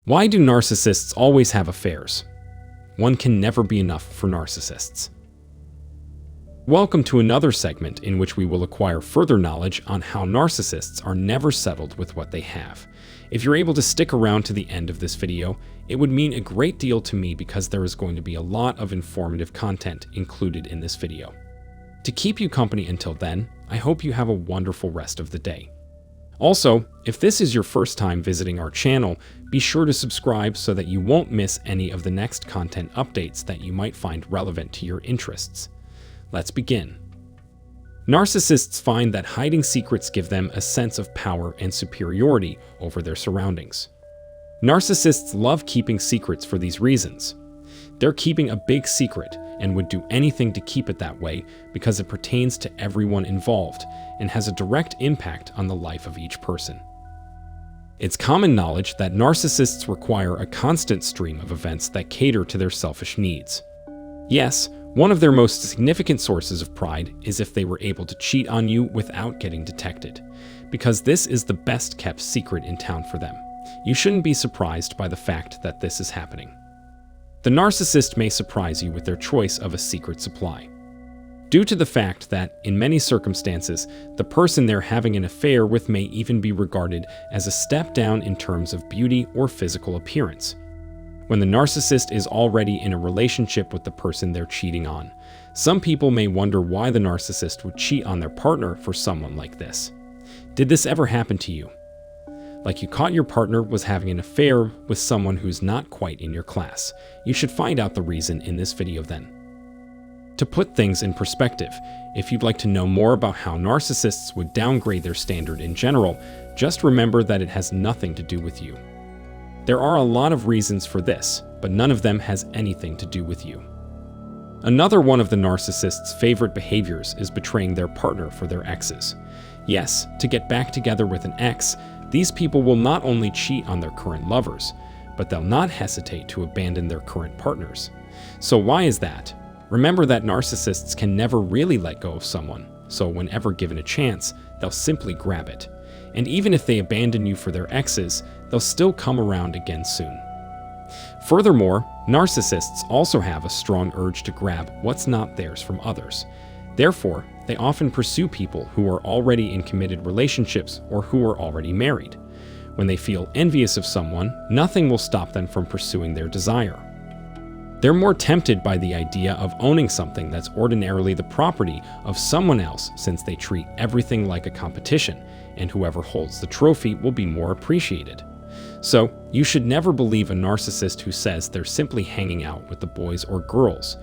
Why do narcissists always have affairs? One can never be enough for narcissists. Welcome to another segment in which we will acquire further knowledge on how narcissists are never settled with what they have. If you're able to stick around to the end of this video, it would mean a great deal to me because there is going to be a lot of informative content included in this video. To keep you company until then, I hope you have a wonderful rest of the day. Also, if this is your first time visiting our channel, be sure to subscribe so that you won't miss any of the next content updates that you might find relevant to your interests. Let's begin. Narcissists find that hiding secrets give them a sense of power and superiority over their surroundings. Narcissists love keeping secrets for these reasons. They're keeping a big secret and would do anything to keep it that way because it pertains to everyone involved and has a direct impact on the life of each person. It's common knowledge that narcissists require a constant stream of events that cater to their selfish needs. Yes, one of their most significant sources of pride is if they were able to cheat on you without getting detected, because this is the best kept secret in town for them. You shouldn't be surprised by the fact that this is happening. The narcissist may surprise you with their choice of a secret supply. Due to the fact that, in many circumstances, the person they're having an affair with may even be regarded as a step down in terms of beauty or physical appearance. When the narcissist is already in a relationship with the person they're cheating on, some people may wonder why the narcissist would cheat on their partner for someone like this. Did this ever happen to you? Like you caught your partner was having an affair with someone who's not quite in your class. You should find out the reason in this video then. To put things in perspective, if you'd like to know more about how narcissists would downgrade their standard in general, just remember that it has nothing to do with you. There are a lot of reasons for this, but none of them has anything to do with you. Another one of the narcissist's favorite behaviors is betraying their partner for their exes. Yes, to get back together with an ex, these people will not only cheat on their current lovers, but they'll not hesitate to abandon their current partners. So why is that? Remember that narcissists can never really let go of someone, so whenever given a chance, they'll simply grab it. And even if they abandon you for their exes, they'll still come around again soon. Furthermore, narcissists also have a strong urge to grab what's not theirs from others. Therefore, they often pursue people who are already in committed relationships or who are already married. When they feel envious of someone, nothing will stop them from pursuing their desire. They're more tempted by the idea of owning something that's ordinarily the property of someone else since they treat everything like a competition, and whoever holds the trophy will be more appreciated. So, you should never believe a narcissist who says they're simply hanging out with the boys or girls.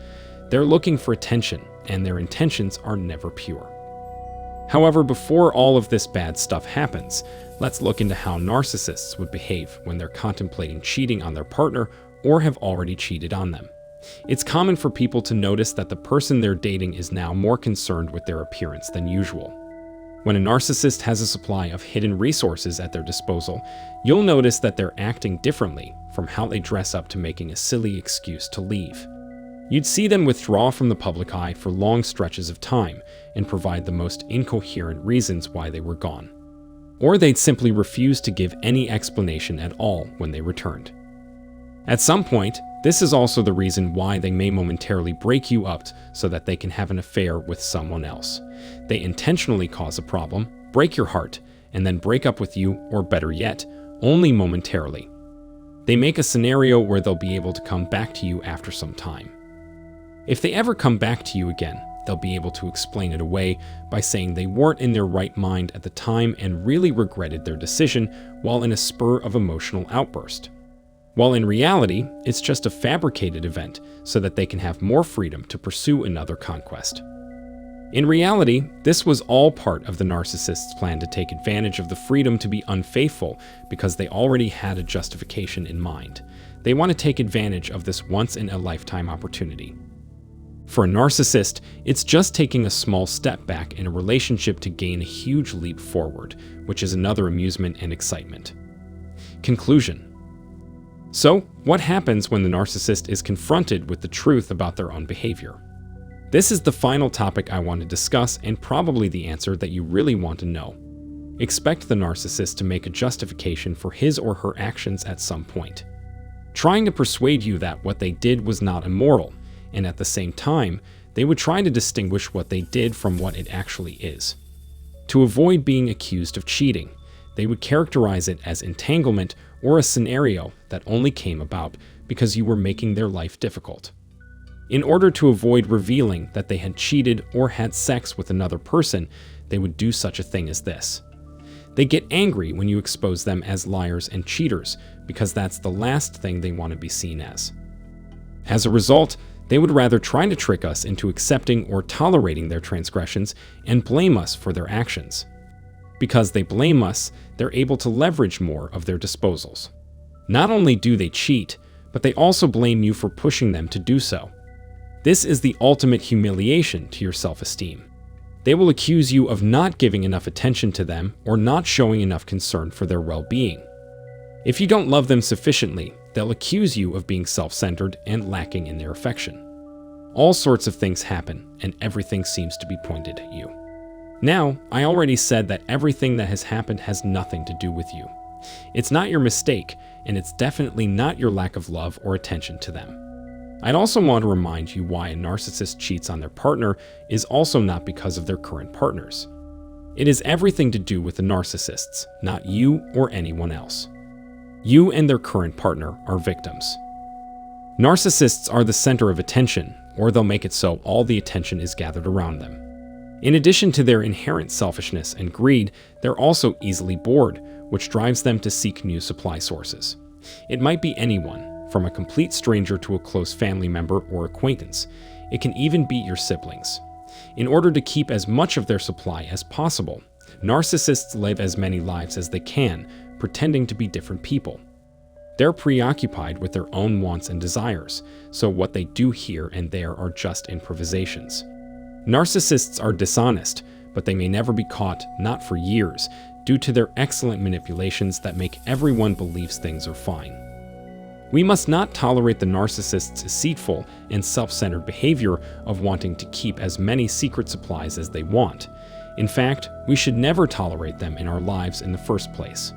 They're looking for attention, and their intentions are never pure. However, before all of this bad stuff happens, let's look into how narcissists would behave when they're contemplating cheating on their partner or have already cheated on them. It's common for people to notice that the person they're dating is now more concerned with their appearance than usual. When a narcissist has a supply of hidden resources at their disposal, you'll notice that they're acting differently, from how they dress up to making a silly excuse to leave. You'd see them withdraw from the public eye for long stretches of time and provide the most incoherent reasons why they were gone. Or they'd simply refuse to give any explanation at all when they returned. At some point, this is also the reason why they may momentarily break you up so that they can have an affair with someone else. They intentionally cause a problem, break your heart, and then break up with you, or better yet, only momentarily. They make a scenario where they'll be able to come back to you after some time. If they ever come back to you again, they'll be able to explain it away by saying they weren't in their right mind at the time and really regretted their decision while in a spur of emotional outburst. While in reality, it's just a fabricated event so that they can have more freedom to pursue another conquest. In reality, this was all part of the narcissist's plan to take advantage of the freedom to be unfaithful because they already had a justification in mind. They want to take advantage of this once-in-a-lifetime opportunity. For a narcissist, it's just taking a small step back in a relationship to gain a huge leap forward, which is another amusement and excitement. Conclusion. So, what happens when the narcissist is confronted with the truth about their own behavior? This is the final topic I want to discuss and probably the answer that you really want to know. Expect the narcissist to make a justification for his or her actions at some point. trying to persuade you that what they did was not immoral, and at the same time, they would try to distinguish what they did from what it actually is. To avoid being accused of cheating, they would characterize it as entanglement or a scenario that only came about because you were making their life difficult. In order to avoid revealing that they had cheated or had sex with another person, they would do such a thing as this. They get angry when you expose them as liars and cheaters because that's the last thing they want to be seen as. As a result, they would rather try to trick us into accepting or tolerating their transgressions and blame us for their actions. Because they blame us, they're able to leverage more of their disposals. Not only do they cheat, but they also blame you for pushing them to do so. This is the ultimate humiliation to your self-esteem. They will accuse you of not giving enough attention to them or not showing enough concern for their well-being. If you don't love them sufficiently, they'll accuse you of being self-centered and lacking in their affection. All sorts of things happen, and everything seems to be pointed at you. Now, I already said that everything that has happened has nothing to do with you. It's not your mistake, and it's definitely not your lack of love or attention to them. I'd also want to remind you why a narcissist cheats on their partner is also not because of their current partners. It is everything to do with the narcissists, not you or anyone else. You and their current partner are victims. Narcissists are the center of attention, or they'll make it so all the attention is gathered around them. In addition to their inherent selfishness and greed, they're also easily bored, which drives them to seek new supply sources. It might be anyone, from a complete stranger to a close family member or acquaintance. It can even be your siblings. In order to keep as much of their supply as possible, narcissists live as many lives as they can, pretending to be different people. They're preoccupied with their own wants and desires, so what they do here and there are just improvisations. Narcissists are dishonest, but they may never be caught, not for years, due to their excellent manipulations that make everyone believe things are fine. We must not tolerate the narcissist's deceitful and self-centered behavior of wanting to keep as many secret supplies as they want. In fact, we should never tolerate them in our lives in the first place.